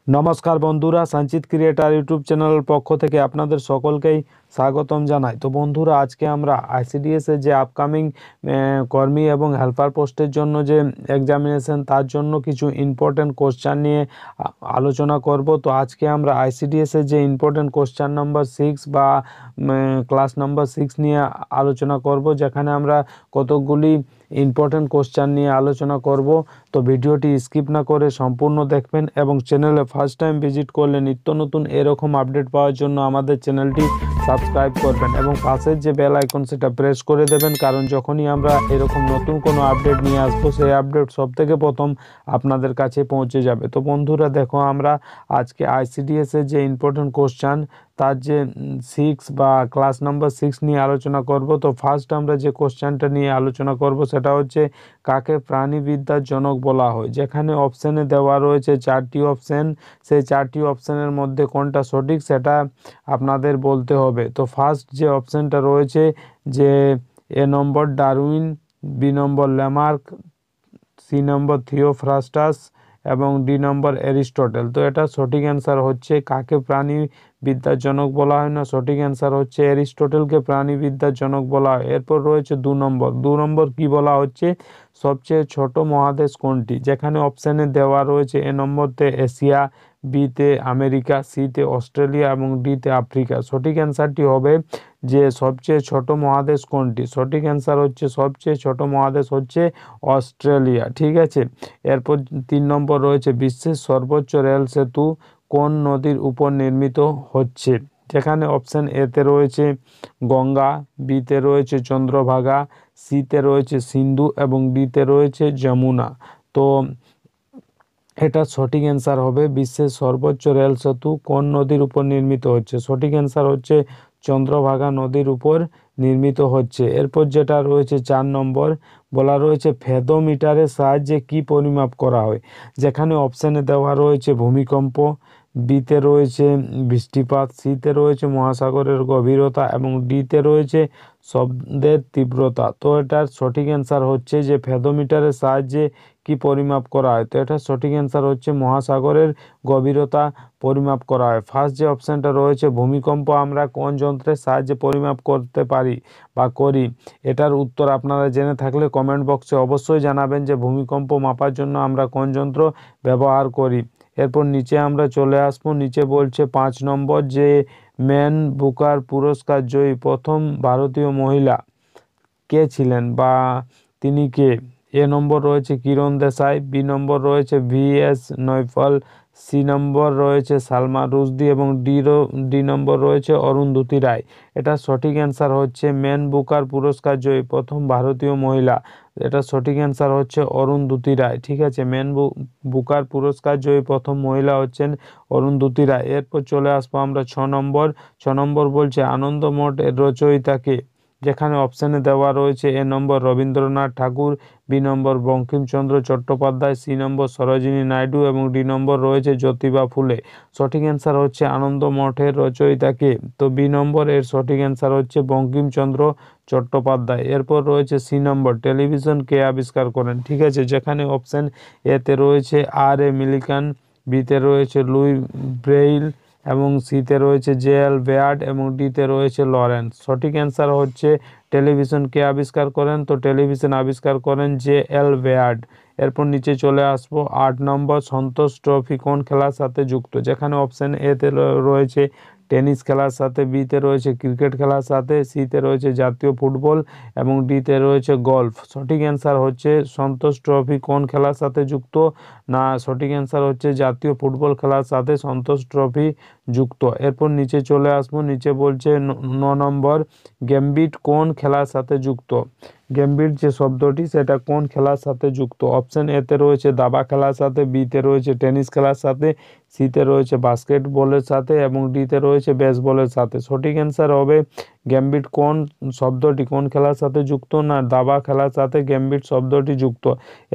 নমস্কার বন্ধুরা, সঞ্চিত ক্রিয়েটার ইউটিউব চ্যানেলের পক্ষ থেকে আপনাদের সকলকেই স্বাগতম জানাই। তো বন্ধুরা, আজকে আমরা আইসিডিএস এর যে আপকামিং কর্মী এবং হেল্পার পোস্টের জন্য যে এক্সামিনেশন, তার জন্য কিছু ইম্পর্টেন্ট কোশ্চেন নিয়ে আলোচনা করব। তো আজকে আমরা আইসিডিএস এর যে ইম্পর্টেন্ট কোশ্চেন নাম্বার 6 বা ক্লাস নাম্বার 6 নিয়ে আলোচনা করব, যেখানে আমরা কতকগুলি ইম্পর্টেন্ট কোশ্চেন নিয়ে আলোচনা করব। তো ভিডিওটি স্কিপ না করে সম্পূর্ণ দেখবেন এবং চ্যানেলে ফার্স্ট টাইম ভিজিট করলে নিত্য নতুন এরকম আপডেট পাওয়ার জন্য আমাদের চ্যানেলটি সাবস্ক্রাইব করবেন এবং পাশের যে বেল আইকন সেটা প্রেস করে দেবেন, কারণ যখনই আমরা এরকম নতুন কোনো আপডেট নিয়ে আসবো, সেই আপডেট সবথেকে প্রথম আপনাদের কাছে পৌঁছে যাবে। তো বন্ধুরা দেখো, আমরা আজকে আইসিডিএস এর যে ইম্পর্টেন্ট কোশ্চেন, তার যে 6 বা ক্লাস নাম্বার 6 নিয়ে আলোচনা করব। তো ফার্স্ট আমরা যে কোশ্চেনটা নিয়ে আলোচনা করব সেটা হচ্ছে, কাকে প্রাণীবিদ্যার জনক বলা হয়? যেখানে অপশানে দেওয়া রয়েছে 4টি অপশান, সেই 4টি অপশানের মধ্যে কোনটা সঠিক সেটা আপনাদের বলতে হবে। তো ফার্স্ট যে অপশানটা রয়েছে, যে এ নম্বর ডারউইন, বি নম্বর ল্যামার্ক, সি নম্বর থিওফ্রাস্টাস এবং ডি নম্বর অ্যারিস্টটল। তো এটা সঠিক অ্যান্সার হচ্ছে, কাকে প্রাণীবিদ্যার জনক বলা হয় না, সঠিক অ্যান্সার হচ্ছে অ্যারিস্টটলকে প্রাণীবিদ্যার জনক বলা হয়। এরপর রয়েছে 2 নম্বর কি বলা হচ্ছে, সবচেয়ে ছোট মহাদেশ কোনটি? যেখানে অপশানে দেওয়া রয়েছে এ নম্বরতে এশিয়া, বিতে আমেরিকা, সিতে অস্ট্রেলিয়া এবং ডিতে আফ্রিকা। সঠিক অ্যান্সারটি হবে যে সবচেয়ে ছোট মহাদেশ কোনটি? সঠিক অ্যান্সার হচ্ছে, সবচেয়ে ছোট মহাদেশ হচ্ছে অস্ট্রেলিয়া। ঠিক আছে। এরপর 3 নম্বর রয়েছে, বিশ্বের সর্বোচ্চ রেল সেতু কোন নদীর উপর নির্মিত হচ্ছে? যেখানে অপশান এতে রয়েছে গঙ্গা, বিতে রয়েছে চন্দ্রভাগা, সিতে রয়েছে সিন্ধু এবং ডিতে রয়েছে যমুনা। তো এটা সঠিক অ্যান্সার হবে, বিশ্বের সর্বোচ্চ রেল সেতু কোন নদীর উপর নির্মিত হচ্ছে? সঠিক অ্যান্সার হচ্ছে চন্দ্রভাগা নদীর উপর নির্মিত হচ্ছে। এরপর যেটা রয়েছে 4 নম্বর, বলা রয়েছে ফেদোমিটারের সাহায্যে কি পরিমাপ করা হয়? যেখানে অপশানে দেওয়া রয়েছে ভূমিকম্প, বিতে রয়েছে বৃষ্টিপাত, সিতে রয়েছে মহাসাগরের গভীরতা এবং ডিতে রয়েছে শব্দের তীব্রতা। তো এটার সঠিক অ্যান্সার হচ্ছে যে ফেদোমিটারের সাহায্যে কি পরিমাপ করা হয়? তো এটা সঠিক অ্যান্সার হচ্ছে মহাসাগরের গভীরতা পরিমাপ করা হয়। ফার্স্ট যে অপশানটা রয়েছে ভূমিকম্প আমরা কোন যন্ত্রের সাহায্যে পরিমাপ করতে পারি বা করি? এটার উত্তর আপনারা জেনে থাকলে কমেন্ট বক্সে অবশ্যই জানাবেন যে ভূমিকম্প মাপার জন্য আমরা কোন যন্ত্র ব্যবহার করি। এরপর নিচে আমরা চলে আসবো, নিচে বলছে 5 নম্বর, যে ম্যান বুকার পুরস্কার জয়ী প্রথম ভারতীয় মহিলা কে ছিলেন বা তিনি কে? এ নম্বর রয়েছে কিরণ দেশাই, বি নম্বর রয়েছে ভি.এস. নয়পাল, সি নম্বর রয়েছে সালমা রুশদি এবং ডি নম্বর রয়েছে অরুন্ধতী রায়। এটা সঠিক অ্যান্সার হচ্ছে ম্যান বুকার পুরস্কার জয়ী প্রথম ভারতীয় মহিলা। এটা সঠিক অ্যান্সার হচ্ছে অরুন্ধতী রায়। ঠিক আছে, ম্যান বুকার পুরস্কার জয়ী প্রথম মহিলা হচ্ছেন অরুন্ধতী রায়। এরপর চলে আসবো আমরা 6 নম্বর। 6 নম্বর বলছে আনন্দমঠ এর রচয়িতাকে? যেখানে অপশানে দেওয়া রয়েছে এ নম্বর রবীন্দ্রনাথ ঠাকুর, বি নম্বর বঙ্কিমচন্দ্র চট্টোপাধ্যায়, সি নম্বর সরোজিনী নাইডু এবং ডি নম্বর রয়েছে জ্যোতিবা ফুলে। সঠিক অ্যান্সার হচ্ছে আনন্দমঠের রচয়িতাকে? তো বি নম্বর এর সঠিক অ্যান্সার হচ্ছে বঙ্কিমচন্দ্র চট্টোপাধ্যায়। এরপর রয়েছে সি নম্বর, টেলিভিশন কে আবিষ্কার করেন? ঠিক আছে, যেখানে অপশান এতে রয়েছে আর.এ. মিলিকান, বিতে রয়েছে লুই ব্রেইল এবং সিতে রয়েছে জে.এল. বেয়ার্ড এবং ডিতে রয়েছে লরেন্স। সঠিক অ্যান্সার হচ্ছে টেলিভিশন কে আবিষ্কার করেন? তো টেলিভিশন আবিষ্কার করেন জে.এল. বেয়ার্ড। এরপর নিচে চলে আসবো 8 নম্বর, সন্তোষ ট্রফি কোন খেলার সাথে যুক্ত? যেখানে অপশান এতে রয়েছে টেনিস খেলার সাথে, বিতে রয়েছে ক্রিকেট খেলার সাথে, সিতে রয়েছে জাতীয় ফুটবল এবং ডিতে রয়েছে গলফ। সঠিক অ্যান্সার হচ্ছে সন্তোষ ট্রফি কোন খেলার সাথে যুক্ত? না, সঠিক অ্যান্সার হচ্ছে জাতীয় ফুটবল খেলার সাথে সন্তোষ ট্রফি যুক্ত। এরপর নিচে চলে আসবো, নিচে বলছে 9 নম্বর, গ্যাম্বিট কোন খেলার সাথে যুক্ত? গ্যাম্বিট যে শব্দটি সেটা কোন খেলার সাথে যুক্ত? অপশান এতে রয়েছে দাবা খেলার সাথে, বিতে রয়েছে টেনিস খেলার সাথে, সিতে রয়েছে বাস্কেটবলের সাথে এবং ডিতে রয়েছে বেসবলের সাথে। সঠিক অ্যান্সার হবে গ্যাম্বিট কোন শব্দটি কোন খেলার সাথে যুক্ত? না, দাবা খেলার সাথে গ্যাম্বিট শব্দটি যুক্ত।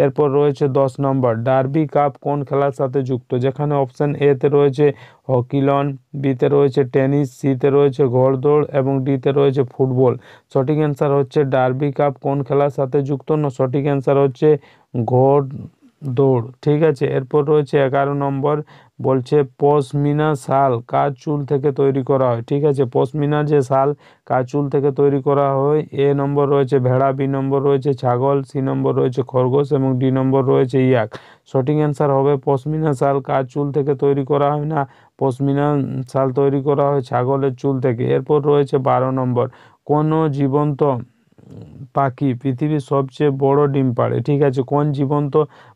এরপর রয়েছে 10 নম্বর, ডার্বি কাপ কোন খেলার সাথে যুক্ত? যেখানে অপশান এতে রয়েছে হকি লন, বিতে রয়েছে টেনিস, সিতে রয়েছে ঘোড়দৌড় এবং ডিতে রয়েছে ফুটবল। সঠিক অ্যান্সার হচ্ছে ডার্বি কাপ কোন খেলার সাথে যুক্ত? না, সঠিক অ্যান্সার হচ্ছে ঘোড়দৌড়। ঠিক আছে। এরপর রয়েছে 11 নম্বর, বলছে পশমিনা শাল কার চুল থেকে তৈরি করা হয়? ঠিক আছে, পশমিনা যে শাল কার চুল থেকে তৈরি করা হয়? এ নম্বর রয়েছে ভেড়া, বি নম্বর রয়েছে ছাগল, সি নম্বর রয়েছে খরগোশ এবং ডি নম্বর রয়েছে ইয়াক। সঠিক অ্যান্সার হবে পশমিনা শাল কার চুল থেকে তৈরি করা হয় না, পশমিনা শাল তৈরি করা হয় ছাগলের চুল থেকে। এরপর রয়েছে 12 নম্বর, কোন জীবন্ত পাখি পৃথিবীর সবচেয়ে বড় ডিম পাড়ে? ঠিক আছে, কোন জীবন্ত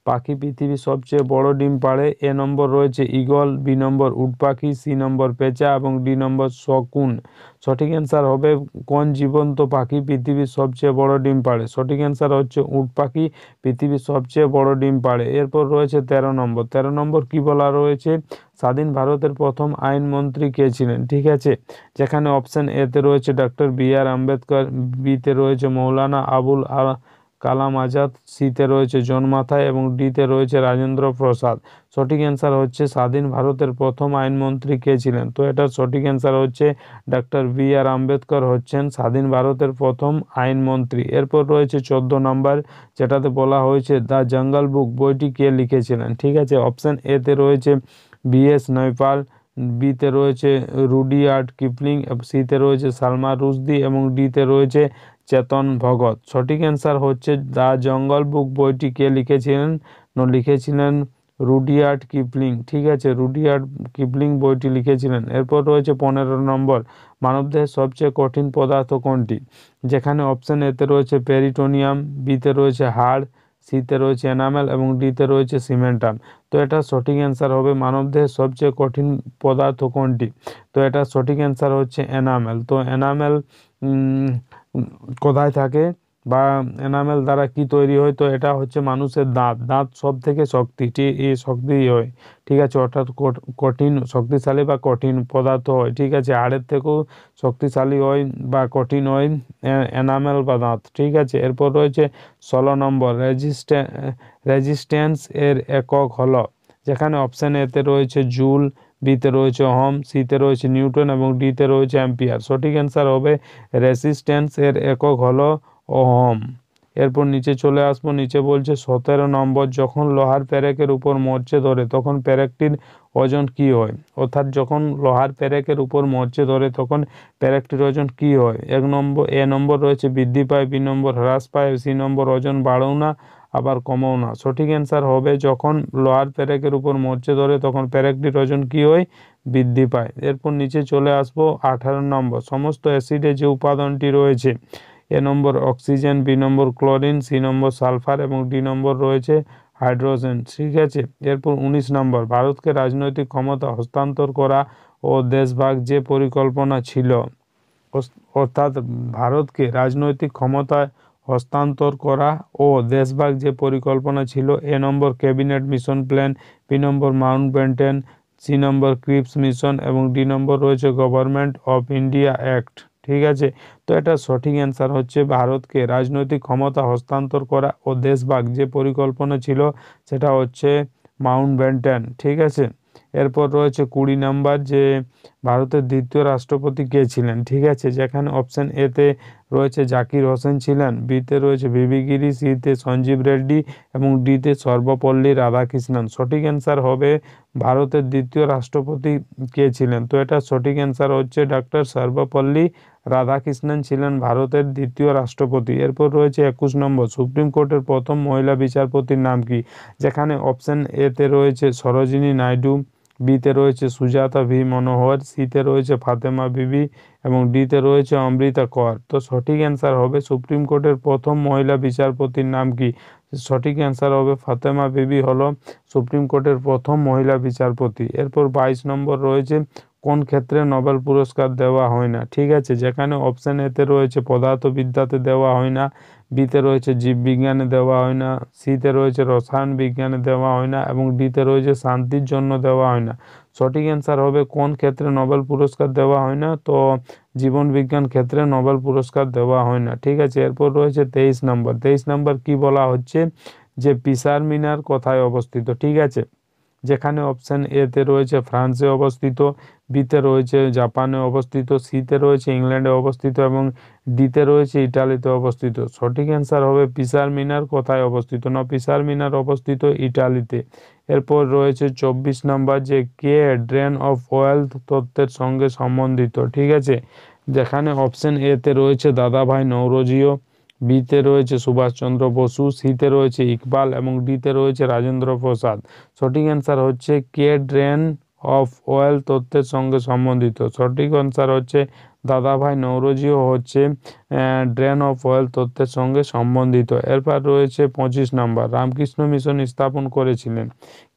পাখি পৃথিবীর সবচেয়ে বড় ডিম পাড়ে? এ নম্বর রয়েছে ঈগল, বি নম্বর উট পাখি, সি নম্বর পেঁচা এবং ডি নম্বর শকুন। সঠিক অ্যান্সার হবে কোন জীবন্ত পাখি পৃথিবীর সবচেয়ে বড় ডিম পাড়ে? সঠিক অ্যান্সার হচ্ছে উট পাখি পৃথিবীর সবচেয়ে বড় ডিম পাড়ে। এরপর রয়েছে 13 নম্বর, 13 নম্বর কি বলা রয়েছে? স্বাধীন ভারতের প্রথম আইনমন্ত্রী কে ছিলেন? ঠিক আছে, যেখানে অপশন এতে রয়েছে ডক্টর বি.আর. আম্বেদকর, বিতে রয়েছে মৌলানা আবুল কালাম আজাদ, সিতে রয়েছে জন মাথায় এবং ডিতে রয়েছে রাজেন্দ্র প্রসাদ। সঠিক অ্যান্সার হচ্ছে স্বাধীন ভারতের প্রথম আইনমন্ত্রী কে ছিলেন? তো এটার সঠিক অ্যান্সার হচ্ছে ডক্টর বি.আর. আম্বেদকর হচ্ছেন স্বাধীন ভারতের প্রথম আইনমন্ত্রী। এরপর রয়েছে 14 নম্বর, যেটাতে বলা হয়েছে দ্য জঙ্গল বুক বইটি কে লিখেছিলেন? ঠিক আছে, অপশন এতে রয়েছে বি.এস. নয়পাল, বিতে রয়েছে রুডিয়ার্ড কিপলিং, সিতে রয়েছে সালমান রুশদি এবং ডিতে রয়েছে চেতন ভগত। সঠিক অ্যান্সার হচ্ছে দ্য জঙ্গল বুক বইটি কে লিখেছিলেন? লিখেছিলেন রুডিয়ার্ড কিপলিং। ঠিক আছে, রুডিয়ার্ড কিপলিং বইটি লিখেছিলেন। এরপর রয়েছে 15 নম্বর, মানবদেহের সবচেয়ে কঠিন পদার্থ কোনটি? যেখানে অপশন এতে রয়েছে পেরিটোনিয়াম, বিতে রয়েছে হাড়, সিতে রয়েছে এনামেল এবং ডিতে রয়েছে সিমেন্টাম। তো এটা সঠিক অ্যান্সার হবে মানবদেহের সবচেয়ে কঠিন পদার্থ কোনটি? তো এটা সঠিক অ্যান্সার হচ্ছে এনামেল। তো এনামেল কোথায় থাকে বা এনামেল দ্বারা কি তৈরি হয়? তো এটা হচ্ছে মানুষের দাঁত, দাঁত সব থেকে শক্তি হয়। ঠিক আছে, অর্থাৎ কঠিন শক্তিশালী বা কঠিন পদার্থ হয়। ঠিক আছে, হাড়ের থেকেও শক্তিশালী হয় বা কঠিন হয় এনামেল বা দাঁত। ঠিক আছে, এরপর রয়েছে 16 নম্বর, রেজিস্ট্যান্স এর একক হলো? যেখানে অপশন এতে রয়েছে জুল, বিতে রয়েছে ওহম, সিতে রয়েছে নিউটন এবং ডিতে রয়েছে অ্যাম্পিয়ার। সঠিক অ্যান্সার হবে রেসিস্ট্যান্স এর একক হলো ওহম। এরপর নিচে চলে আসবো, নিচে বলছে 17 নম্বর, যখন লোহার পেরেকের উপর মরচে ধরে তখন পেরেকটির ওজন কি হয়? অর্থাৎ যখন লোহার পেরেকের উপর মরচে ধরে তখন পেরেকটির ওজন কি হয়? এ নম্বর রয়েছে বৃদ্ধি পায়, বি নম্বর হ্রাস পায়, সি নম্বর ওজন বাড়েও না আবার কমও না। সঠিক অ্যান্সার হবে যখন লোহার পেরেকের উপর মরচে ধরে তখন পেরেকটির ওজন কি হয়? বৃদ্ধি পায়। এরপর নিচে চলে আসবো 18 নম্বর, সমস্ত অ্যাসিডে যে উপাদানটি রয়েছে? এ নম্বর অক্সিজেন, বি নম্বর ক্লোরিন, সি নম্বর সালফার এবং ডি নম্বর রয়েছে হাইড্রোজেন। ঠিক আছে, এরপর 19 নম্বর, ভারতকে রাজনৈতিক ক্ষমতা হস্তান্তর করা ও দেশভাগ যে পরিকল্পনা ছিল? অর্থাৎ ভারতকে রাজনৈতিক ক্ষমতা হস্তান্তর করা ও দেশভাগ যে পরিকল্পনা ছিল? এ নম্বর ক্যাবিনেট মিশন প্ল্যান, বি নম্বর মাউন্টব্যাটেন, সি নম্বর ক্রিপস মিশন এবং ডি নম্বর রয়েছে গভর্নমেন্ট অফ ইন্ডিয়া অ্যাক্ট। ঠিক আছে, তো এটা সঠিক অ্যান্সার হচ্ছে ভারতকে রাজনৈতিক ক্ষমতা হস্তান্তর করা ও দেশভাগ যে পরিকল্পনা ছিল সেটা হচ্ছে মাউন্টব্যাটেন। ঠিক আছে, এরপর রয়েছে 20 নম্বর, যে ভারতের দ্বিতীয় রাষ্ট্রপতি কে ছিলেন? ঠিক আছে, যেখানে অপশন এতে রয়েছে জাকির হোসেন ছিলেন, বিতে রয়েছে ভিভি গিরি, সিতে সঞ্জীব রেড্ডি এবং ডিতে সর্বপল্লী রাধাকৃষ্ণন। সঠিক অ্যান্সার হবে ভারতের দ্বিতীয় রাষ্ট্রপতি কে ছিলেন? তো এটা সঠিক অ্যান্সার হচ্ছে ডক্টর সর্বপল্লী রাধাকৃষ্ণন ছিলেন ভারতের দ্বিতীয় রাষ্ট্রপতি। এরপর রয়েছে 21 নম্বর, সুপ্রিম কোর্টের প্রথম মহিলা বিচারপতির নাম কি? যেখানে অপশন এতে রয়েছে সরোজিনী নাইডু, বিতে রয়েছে সুজাতা ভি মনোহর, সিতে রয়েছে ফাতেমা বিবি এবং ডিতে রয়েছে অমৃতা কর। তো সঠিক অ্যান্সার হবে সুপ্রিম কোর্টের প্রথম মহিলা বিচারপতির নাম কি? সঠিক অ্যান্সার হবে ফাতেমা বিবি হলো সুপ্রিম কোর্টের প্রথম মহিলা বিচারপতি। এরপর 22 নম্বর রয়েছে কোন ক্ষেত্রে নোবেল পুরস্কার দেওয়া হয় না? ঠিক আছে, যেখানে অপশন এতে রয়েছে পদার্থবিদ্যাতে দেওয়া হয় না, বিতে রয়েছে জীববিজ্ঞানে দেওয়া হয় না, সিতে রয়েছে রসায়ন বিজ্ঞানে দেওয়া হয় না এবং ডিতে রয়েছে শান্তির জন্য দেওয়া হয় না। সঠিক অ্যান্সার হবে কোন ক্ষেত্রে নোবেল পুরস্কার দেওয়া হয় না? তো জীবন বিজ্ঞান ক্ষেত্রে নোবেল পুরস্কার দেওয়া হয় না। ঠিক আছে, এরপর রয়েছে 23 নম্বর, 23 নম্বর কি বলা হচ্ছে? যে পিসার মিনার কোথায় অবস্থিত? ঠিক আছে, যেখানে অপশন এতে রয়েছে ফ্রান্সে অবস্থিত, বিতে রয়েছে জাপানে অবস্থিত, সিতে রয়েছে ইংল্যান্ডে অবস্থিত এবং ডিতে রয়েছে ইটালিতে অবস্থিত। সঠিক অ্যান্সার হবে পিসার মিনার কোথায় অবস্থিত? না, পিসার মিনার অবস্থিত ইটালিতে। এরপর রয়েছে 24 নম্বর, যে কে ড্রেন অফ ওয়েলথ তত্ত্বের সঙ্গে সম্বন্ধিত। ঠিক আছে, যেখানে অপশন এতে রয়েছে দাদাভাই নওরোজিও, বিতে রয়েছে সুভাষচন্দ্র বসু, সিতে রয়েছে ইকবাল এবং ডিতে রয়েছে রাজেন্দ্র প্রসাদ। সঠিক অ্যান্সার হচ্ছে কে ড্রেন অফ ওয়েল তত্ত্বের সঙ্গে সম্বন্ধিত। সঠিক অ্যান্সার হচ্ছে দাদাভাই নওরোজিও হচ্ছে ড্রেন অফ ওয়েল তত্ত্বের সঙ্গে সম্বন্ধিত। এরপর রয়েছে 25 নম্বর, রামকৃষ্ণ মিশন স্থাপন করেছিলেন।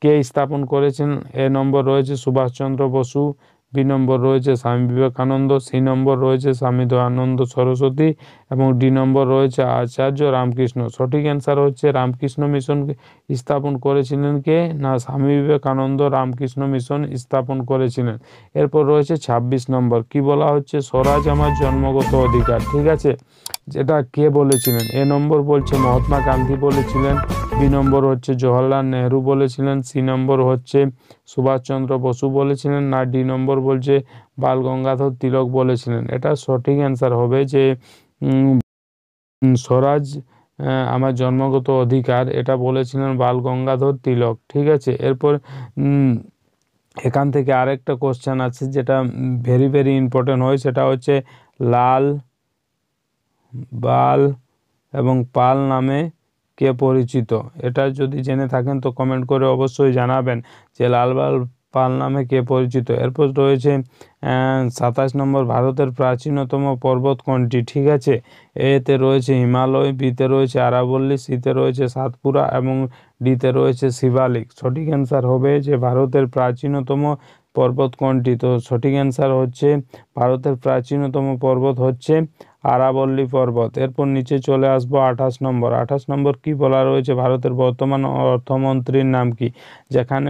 কে স্থাপন করেছেন? এ নম্বর রয়েছে সুভাষচন্দ্র বসু, বি নম্বর রয়েছে স্বামী বিবেকানন্দ, সি নম্বর রয়েছে স্বামী দয়ানন্দ সরস্বতী এবং ডি নম্বর রয়েছে আচার্য রামকৃষ্ণ। সঠিক অ্যান্সার হচ্ছে রামকৃষ্ণ মিশন স্থাপন করেছিলেন কে? না, স্বামী বিবেকানন্দ রামকৃষ্ণ মিশন স্থাপন করেছিলেন। এরপর রয়েছে 26 নম্বর, কি বলা হচ্ছে? স্বরাজ আমার জন্মগত অধিকার। ঠিক আছে, যেটা কে বলেছিলেন? এ নম্বর বলছে মহাত্মা গান্ধী বলেছিলেন, বি নম্বর হচ্ছে জওহরলাল নেহরু বলেছিলেন, সি নম্বর হচ্ছে সুভাষচন্দ্র বসু বলেছিলেন, না ডি নম্বর বলছে বাল গঙ্গাধর তিলক বলেছিলেন। এটা সঠিক অ্যান্সার হবে যে স্বরাজ আমার জন্মগত অধিকার, এটা বলেছিলেন বাল গঙ্গাধর তিলক। ঠিক আছে, এরপর এখান থেকে আরেকটা কোশ্চেন আছে যেটা ভেরি ভেরি ইম্পর্টেন্ট হয়, সেটা হচ্ছে লাল, বাল এবং পাল নামে কে পরিচিত? এটা যদি জেনে থাকেন তো কমেন্ট করে অবশ্যই জানাবেন যে লাল, বাল, পাল নামে কে পরিচিত। এরপর রয়েছে 27 নম্বর, ভারতের প্রাচীনতম পর্বত কোনটি? ঠিক আছে, এতে রয়েছে হিমালয়, বিতে রয়েছে আরাবল্লী, সিতে রয়েছে সাতপুরা এবং ডিতে রয়েছে শিবালিক। সঠিক অ্যান্সার হবে যে ভারতের প্রাচীনতম পর্বত কোনটি? তো সঠিক অ্যান্সার হচ্ছে ভারতের প্রাচীনতম পর্বত হচ্ছে আরাবল্লী পর্বত। এরপর নিচে চলে আসবো 28 নম্বর। 28 নম্বর কি বলা রয়েছে? ভারতের বর্তমান অর্থমন্ত্রীর নাম কি? যেখানে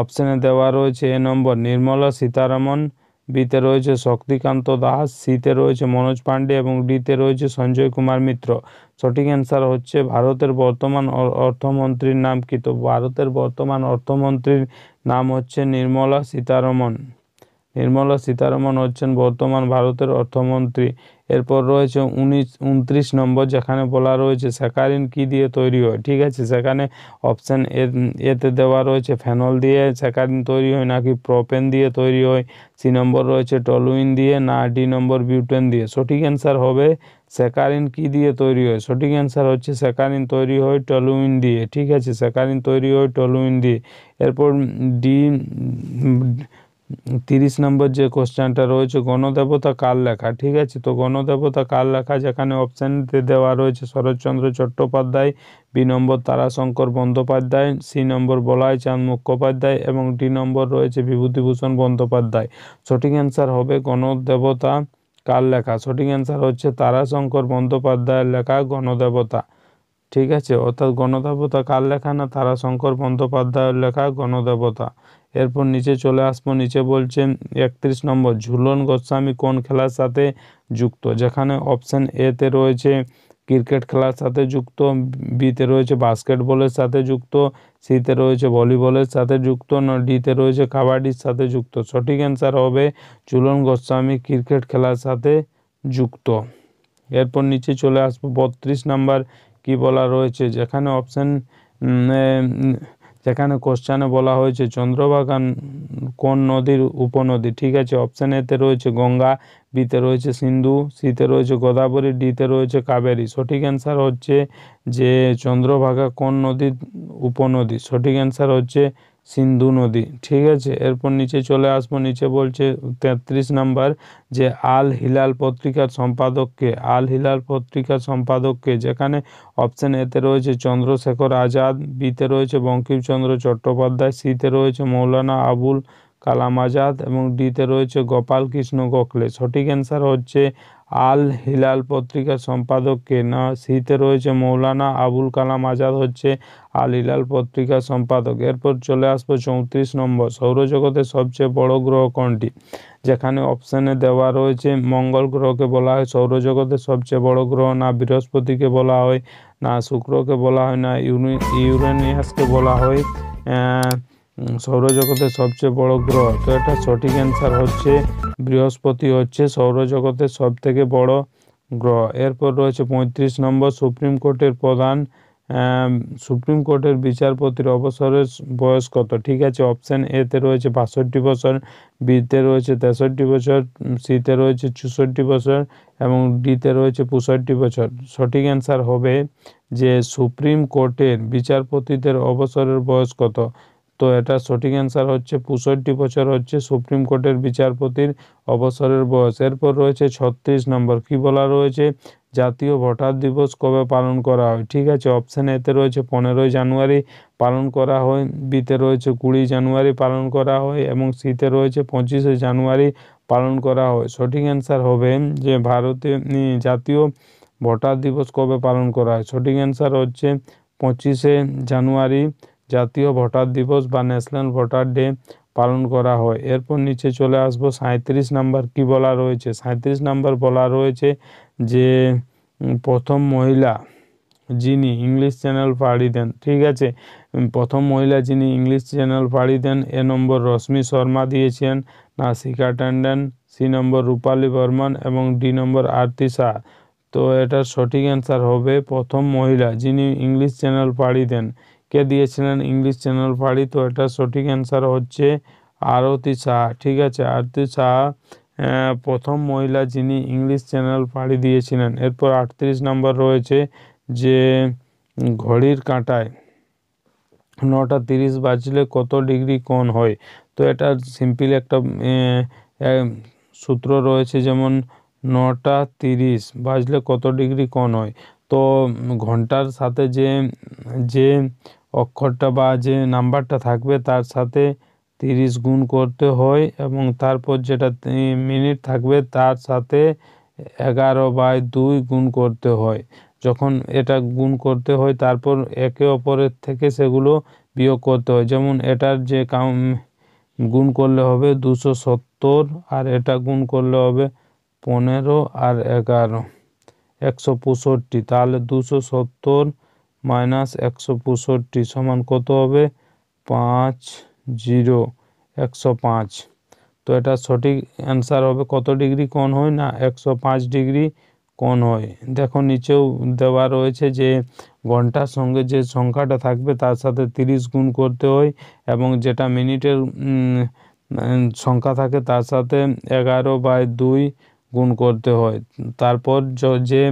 অপশানে দেওয়া রয়েছে এ নম্বর নির্মলা সীতারামন, বিতে রয়েছে শক্তিকান্ত দাস, সিতে রয়েছে মনোজ পাণ্ডে এবং ডিতে রয়েছে সঞ্জয় কুমার মিত্র। সঠিক অ্যান্সার হচ্ছে ভারতের বর্তমান অর্থমন্ত্রীর নাম কি? তো ভারতের বর্তমান অর্থমন্ত্রীর নাম হচ্ছে নির্মলা সীতারামন। নির্মলা সীতারামন হচ্ছেন বর্তমান ভারতের অর্থমন্ত্রী। এরপর রয়েছে 29 নম্বর, যেখানে বলা রয়েছে স্যাকারিন কি দিয়ে তৈরি হয়? ঠিক আছে, সেখানে অপশান এতে দেওয়া রয়েছে ফেনল দিয়ে স্যাকারিন তৈরি হয়, নাকি প্রোপেন দিয়ে তৈরি হয়, সি নম্বর রয়েছে টলুইন দিয়ে, না ডি নম্বর বিউটেন দিয়ে। সঠিক অ্যান্সার হবে স্যাকারিন কি দিয়ে তৈরি হয়? সঠিক অ্যান্সার হচ্ছে স্যাকারিন তৈরি হয় টলুইন দিয়ে। ঠিক আছে, স্যাকারিন তৈরি হয় টলুইন দিয়ে। এরপর ডি 30 নম্বর যে কোশ্চেনটা রয়েছে, গণদেবতা কার লেখা? ঠিক আছে, তো গণদেবতা কার লেখা? যেখানে অপশানতে দেওয়া রয়েছে শরৎচন্দ্র চট্টোপাধ্যায়, বি নম্বর তারাশঙ্কর বন্দ্যোপাধ্যায়, সি নম্বর বলাই চাঁদ মুখোপাধ্যায় এবং ডি নম্বর রয়েছে বিভূতিভূষণ বন্দ্যোপাধ্যায়। সঠিক অ্যান্সার হবে গণদেবতা কার লেখা? সঠিক অ্যান্সার হচ্ছে তারাশঙ্কর বন্দ্যোপাধ্যায়ের লেখা গণদেবতা। ঠিক আছে, অর্থাৎ গণদেবতা কার লেখা? না, তারাশঙ্কর বন্দ্যোপাধ্যায়ের লেখা গণদেবতা। এরপর নিচে চলে আসবো, নিচে বলছে 31 নম্বর, ঝুলন গোস্বামী কোন খেলার সাথে যুক্ত? যেখানে অপশান এতে রয়েছে ক্রিকেট খেলার সাথে যুক্ত, বিতে রয়েছে বাস্কেটবলের সাথে যুক্ত, সিতে রয়েছে ভলিবলের সাথে যুক্ত, না ডিতে রয়েছে কাবাডির সাথে যুক্ত। সঠিক অ্যান্সার হবে ঝুলন গোস্বামী ক্রিকেট খেলার সাথে যুক্ত। এরপর নিচে চলে আসবো 32 নাম্বার, কি বলা রয়েছে? যেখানে অপশান যেখানে কোশ্চেনে বলা হয়েছে চন্দ্রভাগা কোন নদীর উপনদী? ঠিক আছে, অপশান এতে রয়েছে গঙ্গা, বিতে রয়েছে সিন্ধু, সিতে রয়েছে গোদাবরী, ডিতে রয়েছে কাবেরী। সঠিক অ্যান্সার হচ্ছে যে চন্দ্রভাগা কোন নদীর উপনদী? সঠিক অ্যান্সার হচ্ছে সিন্ধু নদী। ঠিক আছে, এরপর নিচে চলে আসবো, নিচে বলছে 33 নাম্বার, যে আল হিলাল পত্রিকার সম্পাদককে? আল হিলাল পত্রিকার সম্পাদককে? যেখানে অপশান এতে রয়েছে চন্দ্রশেখর আজাদ, বিতে রয়েছে বঙ্কিমচন্দ্র চট্টোপাধ্যায়, সিতে রয়েছে মৌলানা আবুল কালাম আজাদ এবং ডিতে রয়েছে গোপাল কৃষ্ণ গোখলে। সঠিক অ্যান্সার হচ্ছে আল হিলাল পত্রিকার সম্পাদককে? না, সিতে রয়েছে মৌলানা আবুল কালাম আজাদ হচ্ছে আল হিলাল পত্রিকার সম্পাদক। এরপর চলে আসবো 34 নম্বর, সৌরজগতের সবচেয়ে বড় গ্রহ কোনটি? যেখানে অপশানে দেওয়া রয়েছে মঙ্গল গ্রহকে বলা হয় সৌরজগতের সবচেয়ে বড় গ্রহ, না বৃহস্পতিকে বলা হয়, না শুক্রকে বলা হয়, না ইউরেনিয়াসকে বলা হয়, সৌরজগতের সবচেয়ে বড় গ্রহ? তো এটা সঠিক অ্যান্সার হচ্ছে বৃহস্পতি হচ্ছে সৌরজগতের সব থেকে বড় গ্রহ। এরপর রয়েছে 35 নম্বর, সুপ্রিম কোর্টের বিচারপতির অবসরের বয়স কত? ঠিক আছে, অপশান এতে রয়েছে 62 বছর, বিতে রয়েছে 63 বছর, সিতে রয়েছে 64 বছর এবং ডিতে রয়েছে 65 বছর। সঠিক অ্যান্সার হবে যে সুপ্রিম কোর্টের বিচারপতিদের অবসরের বয়স কত? তো এটা সঠিক অ্যান্সার হচ্ছে 65 বছর হচ্ছে সুপ্রিম কোর্টের বিচারপতির অবসরের বয়স। এরপর রয়েছে 36 নম্বর, কি বলা রয়েছে? জাতীয় ভোটার দিবস কবে পালন করা হয়? ঠিক আছে, অপশান এতে রয়েছে 15ই জানুয়ারি পালন করা হয়, বিতে রয়েছে 20 জানুয়ারি পালন করা হয় এবং সিতে রয়েছে 25শে জানুয়ারি পালন করা হয়। সঠিক অ্যান্সার হবে যে ভারতে জাতীয় ভোটার দিবস কবে পালন করা হয়? সঠিক অ্যান্সার হচ্ছে 25শে জানুয়ারি জাতীয় ভোটার দিবস বা ন্যাশনাল ভোটার ডে পালন করা হয়। এরপর নিচে চলে আসবো 37 নাম্বার, কি বলা রয়েছে? 37 নাম্বার বলা রয়েছে যে প্রথম মহিলা যিনি ইংলিশ চ্যানেল পাড়ি দেন। ঠিক আছে, প্রথম মহিলা যিনি ইংলিশ চ্যানেল পাড়ি দেন, এ নম্বর রশ্মি শর্মা দিয়েছেন, না শিখা ট্যান্ডন, সি নম্বর রূপালী বর্মন এবং ডি নম্বর আরতি শাহ। তো এটার সঠিক অ্যান্সার হবে প্রথম মহিলা যিনি ইংলিশ চ্যানেল পাড়ি দেন। কে দিয়েছিলেন ইংলিশ চ্যানেল পাড়ি? তো এটার সঠিক অ্যান্সার হচ্ছে আরতি শাহ। ঠিক আছে, আরতি শাহ প্রথম মহিলা যিনি ইংলিশ চ্যানেল পাড়ি দিয়েছিলেন। এরপর 38 নম্বর রয়েছে যে ঘড়ির কাঁটায় 9:30 বাজলে কত ডিগ্রি কোণ হয়? তো এটা সিম্পল একটা সূত্র রয়েছে, যেমন 9:30 বাজলে কত ডিগ্রি কোণ হয়। তো ঘন্টার সাথে যে অক্ষরটা বা যে নাম্বারটা থাকবে তার সাথে 30 গুণ করতে হয় এবং তারপর যেটা মিনিট থাকবে তার সাথে 11/2 গুণ করতে হয়। যখন এটা গুণ করতে হয় তারপর একে অপরের থেকে সেগুলো বিয়োগ করতে হয়। যেমন এটার যে গুণ করলে হবে 270 আর এটা গুণ করলে হবে 15 আর 11 165। তাহলে 270 মাইনাস 165 সমান কত হবে? 50 105। তো এটা সঠিক অ্যান্সার হবে কত ডিগ্রি কোণ হয়? না 105 ডিগ্রি কোণ হয়। দেখো নিচেও দেওয়া রয়েছে যে ঘন্টার সঙ্গে যে সংখ্যাটা থাকবে তার সাথে 30 গুণ করতে হয় এবং যেটা মিনিটের সংখ্যা থাকে তার সাথে 11/2 গুণ করতে হয়। তারপর যে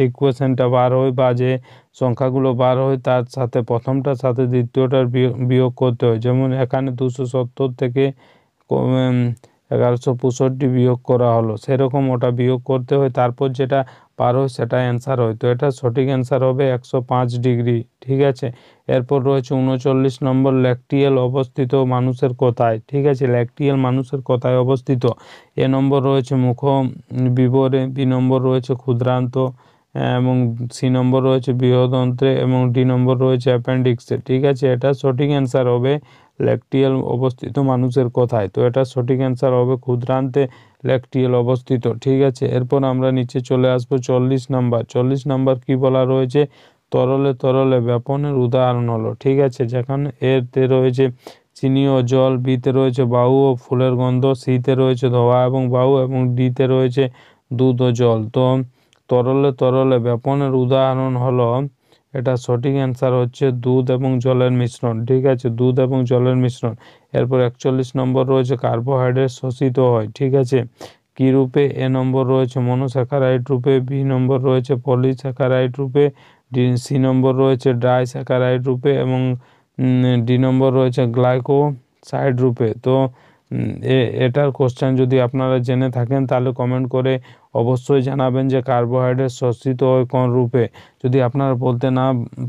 ইকুয়েশনটা বার হয় বা যে সংখ্যাগুলো বার হয় তার সাথে প্রথমটার সাথে দ্বিতীয়টার বিয়োগ করতে হয়। যেমন এখানে 270 থেকে 1165 বিয়োগ করা হলো, সেরকম ওটা বিয়োগ করতে হয়, তারপর যেটা পার হয় সেটা অ্যান্সার হয়। তো এটা সঠিক অ্যান্সার হবে 105 ডিগ্রি। ঠিক আছে, এরপর রয়েছে 39 নম্বর, ল্যাকটিয়াল অবস্থিত মানুষের কোথায়? ঠিক আছে, ল্যাকটিয়াল মানুষের কোথায় অবস্থিত? এ নম্বর রয়েছে মুখ বিবরে, বি নম্বর রয়েছে ক্ষুদ্রান্ত এবং সি নম্বর রয়েছে বৃহদন্ত্রে এবং ডি নম্বর রয়েছে অ্যাপেন্ডিক্সে। ঠিক আছে, এটা সঠিক অ্যান্সার হবে ল্যাকটিয়াল অবস্থিত মানুষের কোথায়? তো এটা সঠিক অ্যান্সার হবে ক্ষুদ্রান্তে ল্যাকটিয়াল অবস্থিত। ঠিক আছে, এরপর আমরা নিচে চলে আসবো 40 নাম্বার। 40 নাম্বার কি বলা রয়েছে? তরলে তরলে ব্যাপনের উদাহরণ হলো। ঠিক আছে, যেখানে এতে রয়েছে চিনি ও জল, বিতে রয়েছে বায়ু ও ফুলের গন্ধ, সিতে রয়েছে ধোঁয়া এবং বায়ু এবং ডিতে রয়েছে দুধ ও জল। তো তরলে তরলে ব্যাপনের উদাহরণ হলো, এটা সঠিক অ্যান্সার হচ্ছে দুধ এবং জলের মিশ্রণ। ঠিক আছে, দুধ এবং জলের মিশ্রণ। এরপর 41 নম্বর রয়েছে কার্বোহাইড্রেট শোষিত হয়। ঠিক আছে, কি রূপে? এ নম্বর রয়েছে মনোস্যাকারাইড রূপে, বি নম্বর রয়েছে পলিস্যাকারাইড রূপে, সি নম্বর রয়েছে ডাইস্যাকারাইড রূপে এবং ডি নম্বর রয়েছে গ্লাইকোসাইড রূপে। তো এটার কোশ্চেন যদি আপনারা জেনে থাকেন তাহলে কমেন্ট করে অবশ্যই জানাবেন যে কার্বোহাইড্রেট শোষিত হয় কোন রূপে। যদি আপনারা বলতে না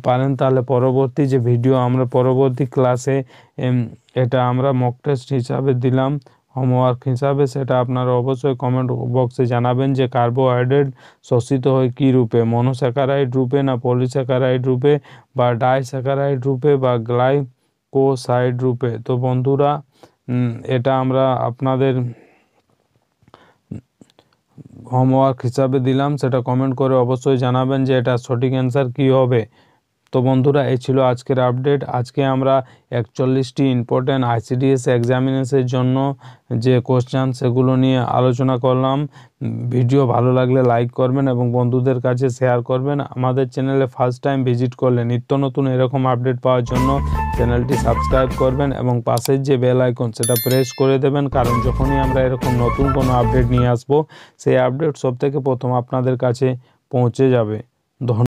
পারেন তাহলে পরবর্তী যে ভিডিও আমরা পরবর্তী ক্লাসে এটা আমরা মক টেস্ট হিসাবে দিলাম, হোমওয়ার্ক হিসাবে, সেটা আপনারা অবশ্যই কমেন্ট বক্সে জানাবেন যে কার্বোহাইড্রেট শোষিত হয় কী রূপে, মনোস্যাকারাইড রূপে না পলিস্যাকারাইড রূপে বা ডাইস্যাকারাইড রূপে বা গ্লাইকোসাইড রূপে। তো বন্ধুরা, এটা আমরা আপনাদের হোমওয়ার্ক হিসাবে দিলাম, সেটা কমেন্ট করে অবশ্যই জানাবেন যে এটা সঠিক অ্যান্সার কী হবে। তো বন্ধুরা এই ছিল আজকের আপডেট। আজকে আমরা 41টি ইম্পর্ট্যান্ট আইসিডিএস এক্সামিনেশনের জন্য যে কোশ্চেন সেগুলো নিয়ে আলোচনা করলাম। ভিডিও ভালো লাগলে লাইক করবেন এবং বন্ধুদের কাছে শেয়ার করবেন। আমাদের চ্যানেলে ফার্স্ট টাইম ভিজিট করলে নিত্য নতুন এরকম আপডেট পাওয়ার জন্য চ্যানেলটি সাবস্ক্রাইব করবেন এবং পাশের যে বেল আইকন সেটা প্রেস করে দেবেন, কারণ যখনই আমরা এরকম নতুন কোনো আপডেট নিয়ে আসবো সেই আপডেট সবথেকে প্রথম আপনাদের কাছে পৌঁছে যাবে। ধন্যবাদ।